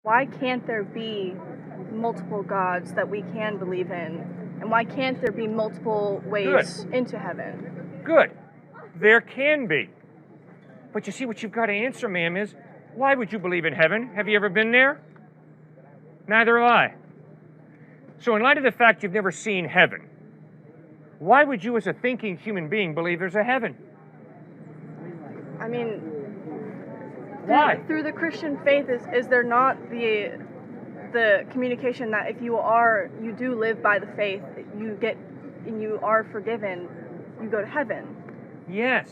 Why can't there be multiple gods that we can believe in? And why can't there be multiple Good, ways into heaven? good. There can be. But you see, what you've got to answer, ma'am, is why would you believe in heaven? Have you ever been there? Neither have I. So, in light of the fact you've never seen heaven, why would you, as a thinking human being, believe there's a heaven? I mean, Why? through the Christian faith, is there not the communication that if you do live by the faith, you get and you are forgiven, you go to heaven? Yes.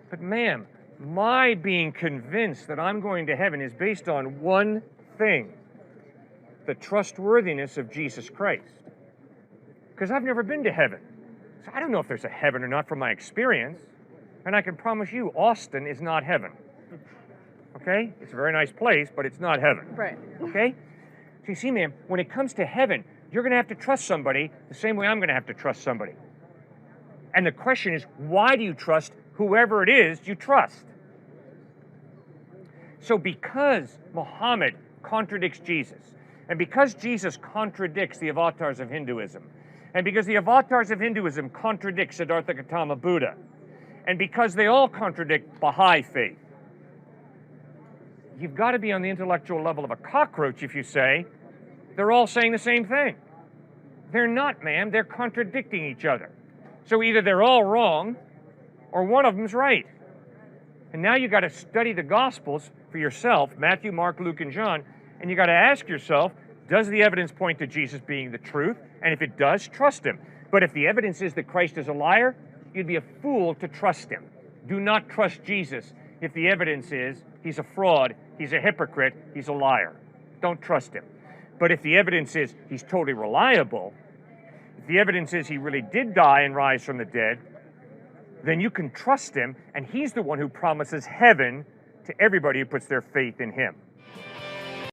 But, ma'am, my being convinced that I'm going to heaven is based on one thing: the trustworthiness of Jesus Christ. Because I've never been to heaven. So I don't know if there's a heaven or not from my experience. And I can promise you, Austin is not heaven. Okay? It's a very nice place, but it's not heaven. Right. Okay? So you see, ma'am, when it comes to heaven, you're going to have to trust somebody the same way I'm going to have to trust somebody. And the question is, why do you trust whoever it is you trust? So because Muhammad contradicts Jesus, and because Jesus contradicts the avatars of Hinduism, and because the avatars of Hinduism contradict Siddhartha Gautama Buddha, and because they all contradict Baha'i faith, you've got to be on the intellectual level of a cockroach if you say they're all saying the same thing. They're not, ma'am. They're contradicting each other. So either they're all wrong or one of them's right. And now you've got to study the Gospels for yourself, Matthew, Mark, Luke, and John, and you've got to ask yourself, does the evidence point to Jesus being the truth? And if it does, trust him. But if the evidence is that Christ is a liar, you'd be a fool to trust him. Do not trust Jesus if the evidence is he's a fraud, he's a hypocrite, he's a liar. Don't trust him. But if the evidence is he's totally reliable, if the evidence is he really did die and rise from the dead, then you can trust him, and he's the one who promises heaven to everybody who puts their faith in him.